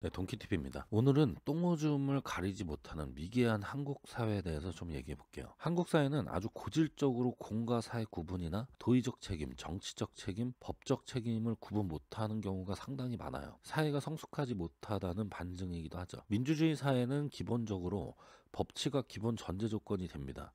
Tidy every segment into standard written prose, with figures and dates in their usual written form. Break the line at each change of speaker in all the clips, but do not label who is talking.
네, 동키TV입니다. 오늘은 똥오줌을 가리지 못하는 미개한 한국 사회에 대해서 좀 얘기해 볼게요. 한국 사회는 아주 고질적으로 공과 사의 구분이나 도의적 책임, 정치적 책임, 법적 책임을 구분 못하는 경우가 상당히 많아요. 사회가 성숙하지 못하다는 반증이기도 하죠. 민주주의 사회는 기본적으로 법치가 기본 전제 조건이 됩니다.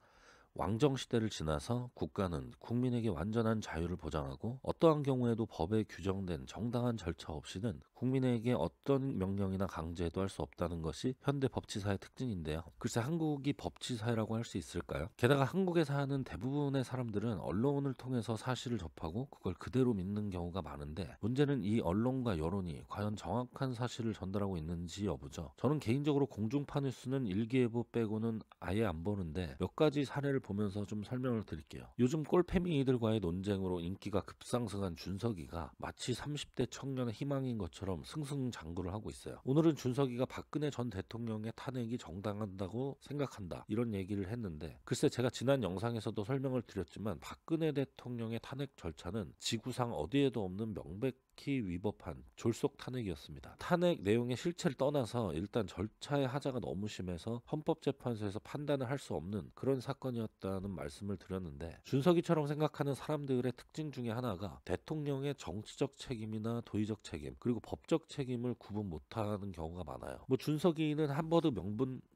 왕정 시대를 지나서 국가는 국민에게 완전한 자유를 보장하고 어떠한 경우에도 법에 규정된 정당한 절차 없이는 국민에게 어떤 명령이나 강제도 할 수 없다는 것이 현대 법치사의 특징인데요. 글쎄 한국이 법치사회라고 할 수 있을까요? 게다가 한국에 사는 대부분의 사람들은 언론을 통해서 사실을 접하고 그걸 그대로 믿는 경우가 많은데 문제는 이 언론과 여론이 과연 정확한 사실을 전달하고 있는지 여부죠. 저는 개인적으로 공중파 뉴스는 일기예보 빼고는 아예 안 보는데 몇 가지 사례를 보면서 좀 설명을 드릴게요. 요즘 꼴패미들과의 논쟁으로 인기가 급상승한 준석이가 마치 30대 청년의 희망인 것처럼 승승장구를 하고 있어요. 오늘은 준석이가 박근혜 전 대통령의 탄핵이 정당하다고 생각한다 이런 얘기를 했는데 글쎄 제가 지난 영상에서도 설명을 드렸지만 박근혜 대통령의 탄핵 절차는 지구상 어디에도 없는 명백히 위법한 졸속 탄핵이었습니다. 탄핵 내용의 실체를 떠나서 일단 절차의 하자가 너무 심해서 헌법재판소에서 판단을 할 수 없는 그런 사건이었다는 말씀을 드렸는데 준석이처럼 생각하는 사람들의 특징 중에 하나가 대통령의 정치적 책임이나 도의적 책임 그리고 법적 책임을 구분 못하는 경우가 많아요. 뭐 준석이는 한버드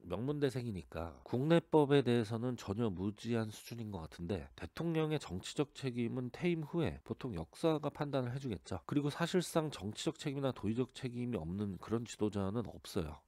명문대생이니까 국내법에 대해서는 전혀 무지한 수준인 것 같은데 대통령의 정치적 책임은 퇴임 후에 보통 역사가 판단을 해주겠죠. 그리고 사실상 정치적 책임이나 도의적 책임이 없는 그런 지도자는 없어요.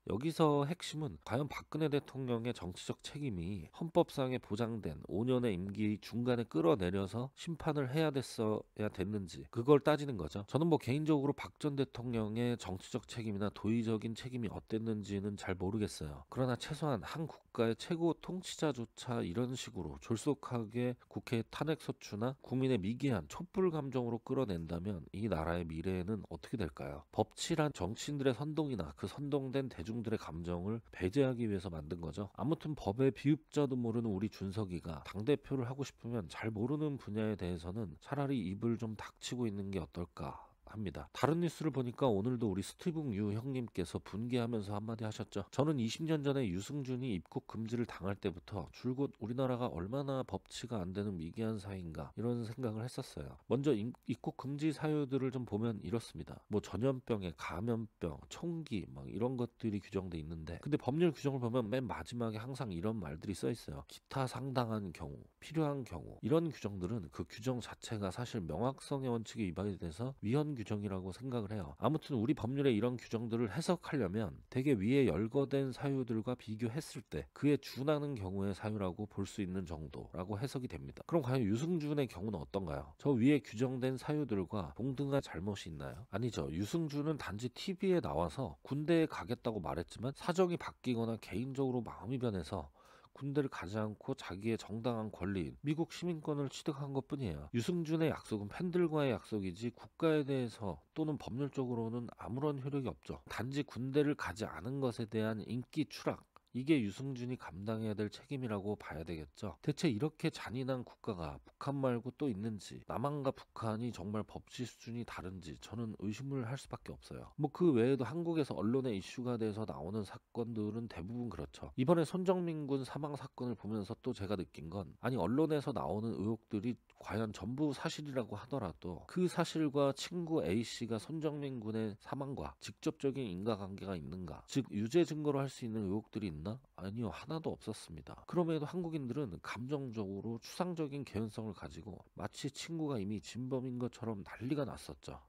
여기서 핵심은 과연 박근혜 대통령의 정치적 책임이 헌법상에 보장된 5년의 임기 중간에 끌어내려서 심판을 해야 됐는지 그걸 따지는 거죠. 저는 뭐 개인적으로 박 전 대통령의 정치적 책임이나 도의적인 책임이 어땠는지는 잘 모르겠어요. 그러나 최소한 한 국가의 최고 통치자조차 이런 식으로 졸속하게 국회 탄핵 소추나 국민의 미개한 촛불 감정으로 끌어낸다면 이 나라의 미래는 어떻게 될까요? 법치란 정치인들의 선동이나 그 선동된 대중들의 감정을 배제하기 위해서 만든 거죠. 아무튼 법의 비읍자도 모르는 우리 준석이가 당대표를 하고 싶으면 잘 모르는 분야에 대해서는 차라리 입을 좀 닥치고 있는 게 어떨까 합니다. 다른 뉴스를 보니까 오늘도 우리 스티븐 유 형님께서 분개하면서 한마디 하셨죠. 저는 20년 전에 유승준이 입국 금지를 당할 때부터 줄곧 우리나라가 얼마나 법치가 안 되는 미개한 사회인가 이런 생각을 했었어요. 먼저 입국 금지 사유들을 좀 보면 이렇습니다. 뭐 전염병에 감염병, 총기 막 이런 것들이 규정돼 있는데 근데 법률 규정을 보면 맨 마지막에 항상 이런 말들이 써 있어요. 기타 상당한 경우, 필요한 경우 이런 규정들은 그 규정 자체가 사실 명확성의 원칙에 위반이 돼서 위헌 규정이라고 생각을 해요. 아무튼 우리 법률에 이런 규정들을 해석하려면 되게 위에 열거된 사유들과 비교했을 때 그에 준하는 경우의 사유라고 볼 수 있는 정도라고 해석이 됩니다. 그럼 과연 유승준의 경우는 어떤가요? 저 위에 규정된 사유들과 동등한 잘못이 있나요? 아니죠. 유승준은 단지 TV에 나와서 군대에 가겠다고 말했지만 사정이 바뀌거나 개인적으로 마음이 변해서 군대를 가지 않고 자기의 정당한 권리인 미국 시민권을 취득한 것뿐이에요. 유승준의 약속은 팬들과의 약속이지 국가에 대해서 또는 법률적으로는 아무런 효력이 없죠. 단지 군대를 가지 않은 것에 대한 인기 추락 이게 유승준이 감당해야 될 책임이라고 봐야 되겠죠. 대체 이렇게 잔인한 국가가 북한 말고 또 있는지 남한과 북한이 정말 법치 수준이 다른지 저는 의심을 할 수밖에 없어요. 뭐 그 외에도 한국에서 언론의 이슈가 돼서 나오는 사건들은 대부분 그렇죠. 이번에 손정민 군 사망 사건을 보면서 또 제가 느낀 건 아니 언론에서 나오는 의혹들이 과연 전부 사실이라고 하더라도 그 사실과 친구 A씨가 손정민 군의 사망과 직접적인 인과관계가 있는가 즉 유죄 증거로 할 수 있는 의혹들이 있나? 아니요 하나도 없었습니다. 그럼에도 한국인들은 감정적으로 추상적인 개연성을 가지고 마치 친구가 이미 진범인 것처럼 난리가 났었죠.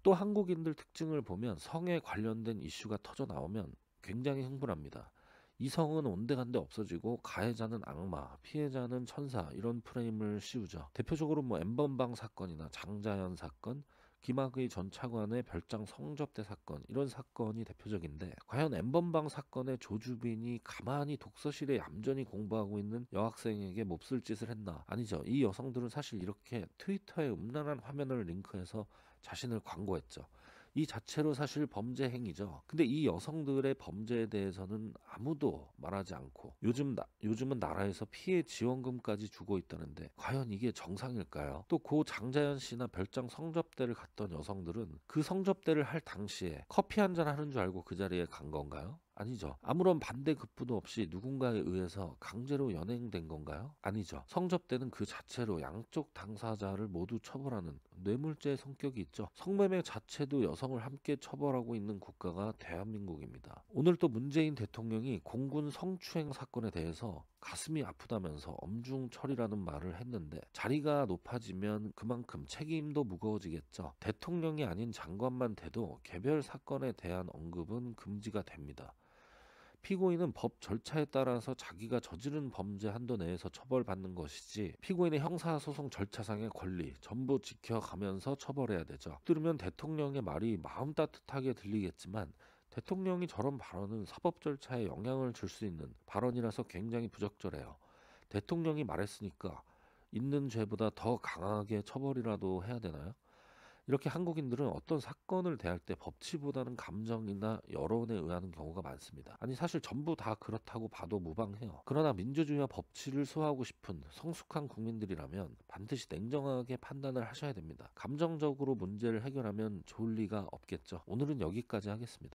또 한국인들 특징을 보면 성에 관련된 이슈가 터져 나오면 굉장히 흥분합니다. 이성은 온데간데 없어지고 가해자는 악마, 피해자는 천사 이런 프레임을 씌우죠. 대표적으로 뭐 엠번방 사건이나 장자연 사건, 김학의 전 차관의 별장 성접대 사건 이런 사건이 대표적인데 과연 엠번방 사건의 조주빈이 가만히 독서실에 얌전히 공부하고 있는 여학생에게 몹쓸 짓을 했나? 아니죠. 이 여성들은 사실 이렇게 트위터에 음란한 화면을 링크해서 자신을 광고했죠. 이 자체로 사실 범죄 행위죠. 근데 이 여성들의 범죄에 대해서는 아무도 말하지 않고 요즘은 나라에서 피해 지원금까지 주고 있다는데 과연 이게 정상일까요? 또 고 장자연 씨나 별장 성접대를 갔던 여성들은 그 성접대를 할 당시에 커피 한 잔 하는 줄 알고 그 자리에 간 건가요? 아니죠. 아무런 반대 급부도 없이 누군가에 의해서 강제로 연행된 건가요? 아니죠. 성접대는 그 자체로 양쪽 당사자를 모두 처벌하는 뇌물죄의 성격이 있죠. 성매매 자체도 여성을 함께 처벌하고 있는 국가가 대한민국입니다. 오늘 또 문재인 대통령이 공군 성추행 사건에 대해서 가슴이 아프다면서 엄중 처리라는 말을 했는데 자리가 높아지면 그만큼 책임도 무거워지겠죠. 대통령이 아닌 장관만 돼도 개별 사건에 대한 언급은 금지가 됩니다. 피고인은 법 절차에 따라서 자기가 저지른 범죄 한도 내에서 처벌받는 것이지 피고인의 형사소송 절차상의 권리 전부 지켜가면서 처벌해야 되죠. 들으면 대통령의 말이 마음 따뜻하게 들리겠지만 대통령이 저런 발언은 사법 절차에 영향을 줄 수 있는 발언이라서 굉장히 부적절해요. 대통령이 말했으니까 있는 죄보다 더 강하게 처벌이라도 해야 되나요? 이렇게 한국인들은 어떤 사건을 대할 때 법치보다는 감정이나 여론에 의하는 경우가 많습니다. 아니 사실 전부 다 그렇다고 봐도 무방해요. 그러나 민주주의와 법치를 수호하고 싶은 성숙한 국민들이라면 반드시 냉정하게 판단을 하셔야 됩니다. 감정적으로 문제를 해결하면 좋을 리가 없겠죠. 오늘은 여기까지 하겠습니다.